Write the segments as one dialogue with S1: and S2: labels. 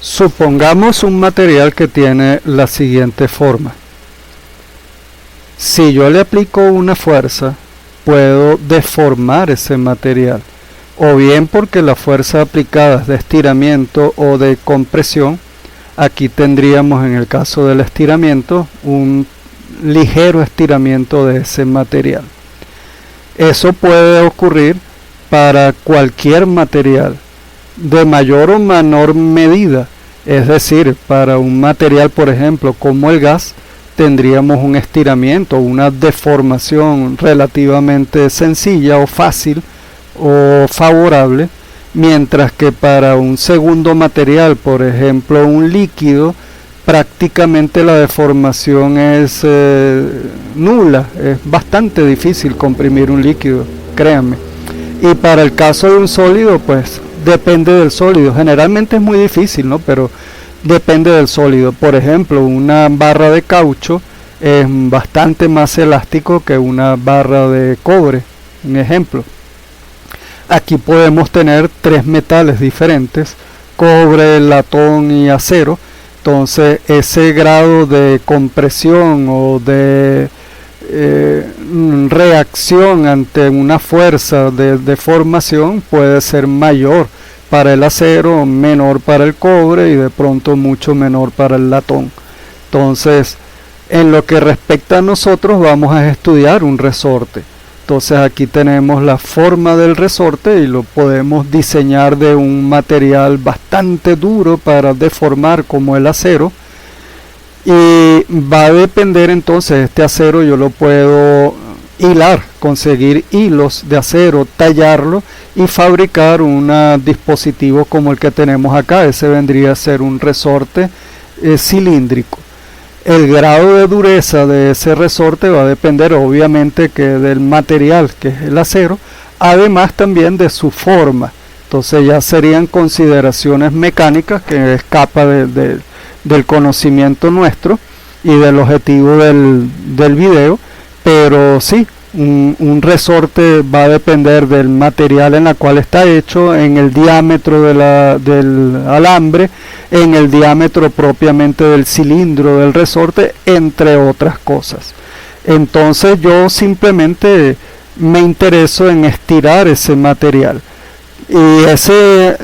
S1: Supongamos un material que tiene la siguiente forma. Si yo le aplico una fuerza, puedo deformar ese material, o bien porque la fuerza aplicada es de estiramiento o de compresión. Aquí tendríamos, en el caso del estiramiento, un ligero estiramiento de ese material. Eso puede ocurrir para cualquier material, de mayor o menor medida. Es decir, para un material, por ejemplo, como el gas, tendríamos un estiramiento, una deformación relativamente sencilla o fácil o favorable, mientras que para un segundo material, por ejemplo un líquido, prácticamente la deformación es nula. Es bastante difícil comprimir un líquido, créanme. Y para el caso de un sólido, pues depende del sólido. Generalmente es muy difícil, ¿no? Pero depende del sólido. Por ejemplo, una barra de caucho es bastante más elástico que una barra de cobre, un ejemplo. Aquí podemos tener tres metales diferentes: cobre, latón y acero. Entonces ese grado de compresión o de reacción ante una fuerza de deformación puede ser mayor para el acero, menor para el cobre y de pronto mucho menor para el latón. Entonces, en lo que respecta a nosotros, vamos a estudiar un resorte. Entonces aquí tenemos la forma del resorte y lo podemos diseñar de un material bastante duro para deformar, como el acero. Y va a depender, entonces, este acero yo lo puedo hilar, conseguir hilos de acero, tallarlo y fabricar un dispositivo como el que tenemos acá. Ese vendría a ser un resorte cilíndrico. El grado de dureza de ese resorte va a depender obviamente que del material, que es el acero, además también de su forma. Entonces ya serían consideraciones mecánicas que escapan del conocimiento nuestro y del objetivo del video, pero sí, un resorte va a depender del material en el cual está hecho, en el diámetro del alambre, en el diámetro propiamente del cilindro del resorte, entre otras cosas. Entonces yo simplemente me intereso en estirar ese material, y ese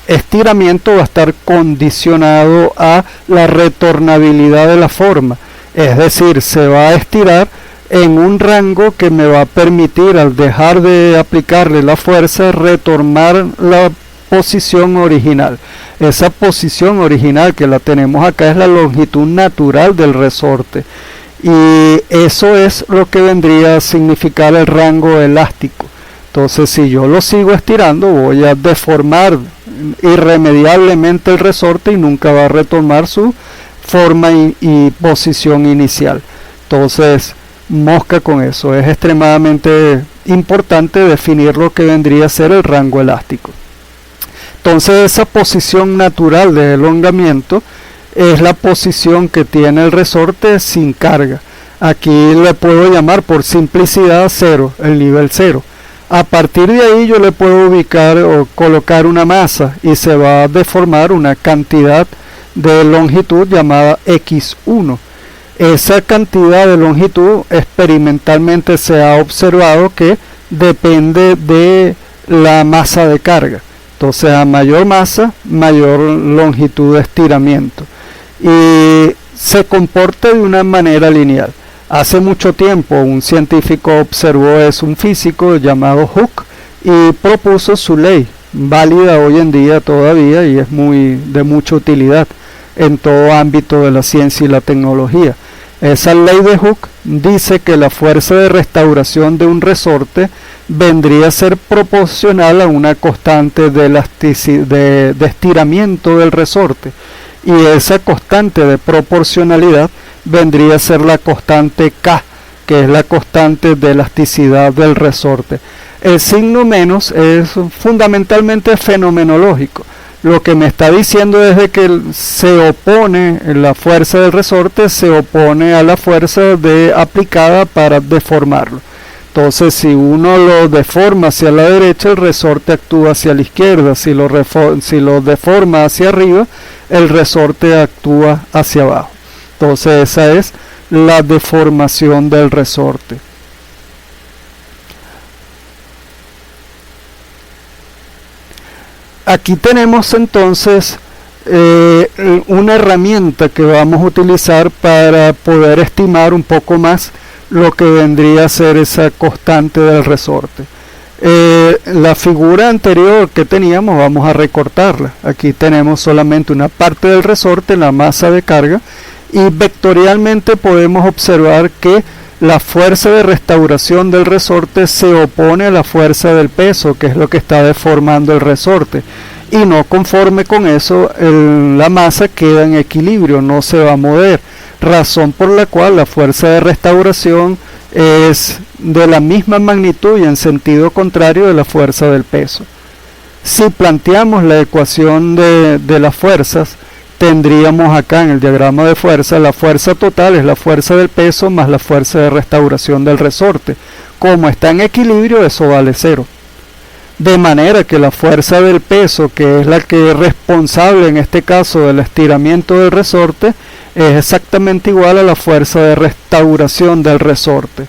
S1: estiramiento va a estar condicionado a la retornabilidad de la forma. Es decir, se va a estirar en un rango que me va a permitir, al dejar de aplicarle la fuerza, retornar la posición original. Esa posición original que la tenemos acá es la longitud natural del resorte, y eso es lo que vendría a significar el rango elástico. Entonces, si yo lo sigo estirando, voy a deformar irremediablemente el resorte y nunca va a retomar su forma y posición inicial. Entonces, mosca con eso. Es extremadamente importante definir lo que vendría a ser el rango elástico. Entonces, esa posición natural de elongamiento es la posición que tiene el resorte sin carga. Aquí le puedo llamar, por simplicidad, 0, el nivel 0. A partir de ahí yo le puedo ubicar o colocar una masa y se va a deformar una cantidad de longitud llamada X1. Esa cantidad de longitud experimentalmente se ha observado que depende de la masa de carga. Entonces, a mayor masa, mayor longitud de estiramiento, y se comporta de una manera lineal. Hace mucho tiempo un científico observó eso, un físico llamado Hooke, y propuso su ley, válida hoy en día todavía y es de mucha utilidad en todo ámbito de la ciencia y la tecnología. Esa ley de Hooke dice que la fuerza de restauración de un resorte vendría a ser proporcional a una constante de estiramiento del resorte, y esa constante de proporcionalidad vendría a ser la constante K, que es la constante de elasticidad del resorte. El signo menos es fundamentalmente fenomenológico. Lo que me está diciendo es de que se opone, la fuerza del resorte se opone a la fuerza aplicada para deformarlo. Entonces, si uno lo deforma hacia la derecha, el resorte actúa hacia la izquierda. Si lo deforma hacia arriba, el resorte actúa hacia abajo. Entonces, esa es la deformación del resorte. Aquí tenemos entonces una herramienta que vamos a utilizar para poder estimar un poco más lo que vendría a ser esa constante del resorte. La figura anterior que teníamos vamos a recortarla. Aquí tenemos solamente una parte del resorte, la masa de carga, y vectorialmente podemos observar que la fuerza de restauración del resorte se opone a la fuerza del peso, que es lo que está deformando el resorte, y no conforme con eso la masa queda en equilibrio, no se va a mover, razón por la cual la fuerza de restauración es de la misma magnitud y en sentido contrario de la fuerza del peso. Si planteamos la ecuación de las fuerzas, tendríamos acá en el diagrama de fuerza, la fuerza total es la fuerza del peso más la fuerza de restauración del resorte. Como está en equilibrio, eso vale 0. De manera que la fuerza del peso, que es la que es responsable en este caso del estiramiento del resorte, es exactamente igual a la fuerza de restauración del resorte.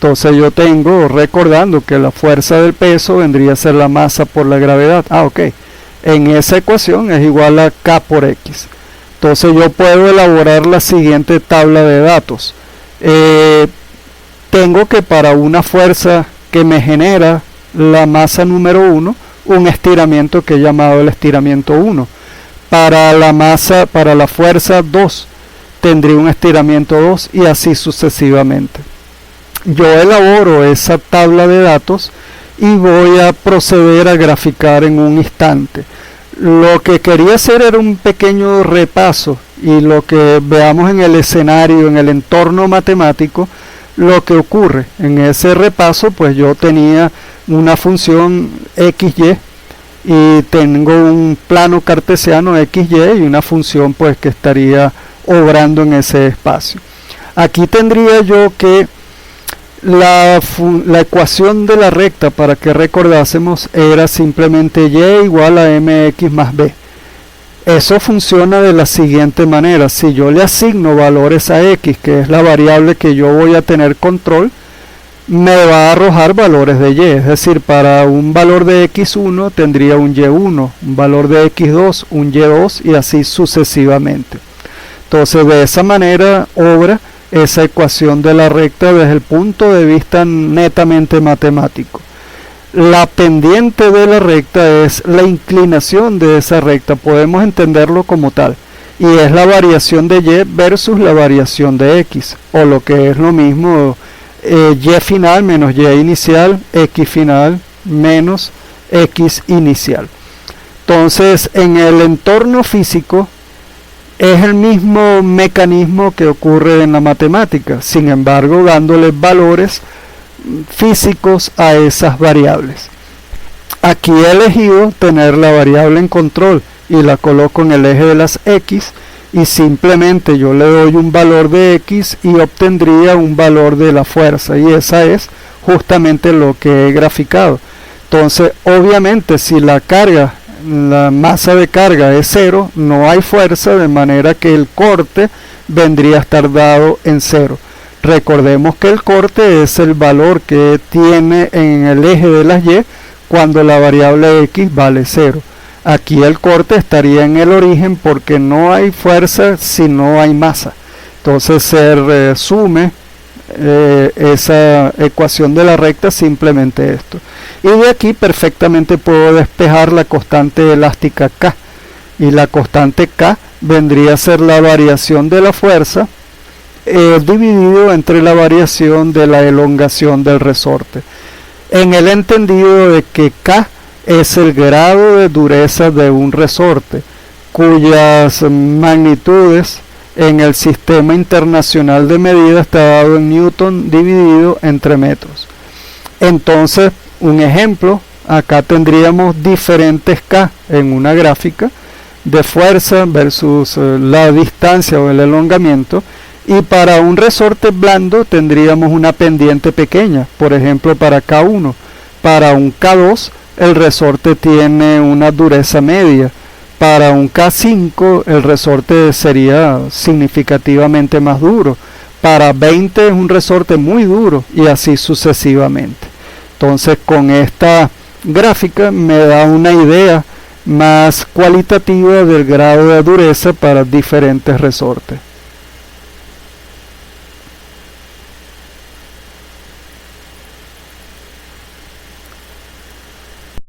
S1: Entonces yo tengo, recordando que la fuerza del peso vendría a ser la masa por la gravedad. Ok. En esa ecuación es igual a K por X. Entonces yo puedo elaborar la siguiente tabla de datos. Tengo que para una fuerza que me genera la masa número 1, un estiramiento que he llamado el estiramiento 1. Para la fuerza 2, tendría un estiramiento 2 y así sucesivamente. Yo elaboro esa tabla de datos y voy a proceder a graficar en un instante. Lo que quería hacer era un pequeño repaso y lo que veamos en el escenario, en el entorno matemático, lo que ocurre. En ese repaso, pues yo tenía una función XY y tengo un plano cartesiano XY y una función pues que estaría obrando en ese espacio. Aquí tendría yo que la ecuación de la recta, para que recordásemos, era simplemente y igual a mx más b. Eso funciona de la siguiente manera: si yo le asigno valores a x, que es la variable que yo voy a tener control, me va a arrojar valores de y, es decir, para un valor de x1 tendría un y1, un valor de x2 un y2 y así sucesivamente. Entonces de esa manera obra esa ecuación de la recta desde el punto de vista netamente matemático. La pendiente de la recta es la inclinación de esa recta, podemos entenderlo como tal, y es la variación de y versus la variación de x, o lo que es lo mismo, y final menos y inicial, x final menos x inicial. Entonces, en el entorno físico es el mismo mecanismo que ocurre en la matemática, sin embargo dándole valores físicos a esas variables. Aquí he elegido tener la variable en control y la coloco en el eje de las x, y simplemente yo le doy un valor de x y obtendría un valor de la fuerza, y esa es justamente lo que he graficado. Entonces obviamente si la masa de carga es 0, no hay fuerza, de manera que el corte vendría a estar dado en 0. Recordemos que el corte es el valor que tiene en el eje de las y cuando la variable x vale 0. Aquí el corte estaría en el origen porque no hay fuerza si no hay masa. Entonces se resume esa ecuación de la recta simplemente esto. Y de aquí perfectamente puedo despejar la constante elástica K. Y la constante K vendría a ser la variación de la fuerza dividido entre la variación de la elongación del resorte. En el entendido de que K es el grado de dureza de un resorte, cuyas magnitudes en el sistema internacional de medida está dado en Newton dividido entre metros. Entonces, un ejemplo, acá tendríamos diferentes K en una gráfica de fuerza versus la distancia o el elongamiento, Y para un resorte blando tendríamos una pendiente pequeña, por ejemplo para K1. Para un K2 el resorte tiene una dureza media. Para un K5 el resorte sería significativamente más duro. Para 20 es un resorte muy duro y así sucesivamente. Entonces con esta gráfica me da una idea más cualitativa del grado de dureza para diferentes resortes.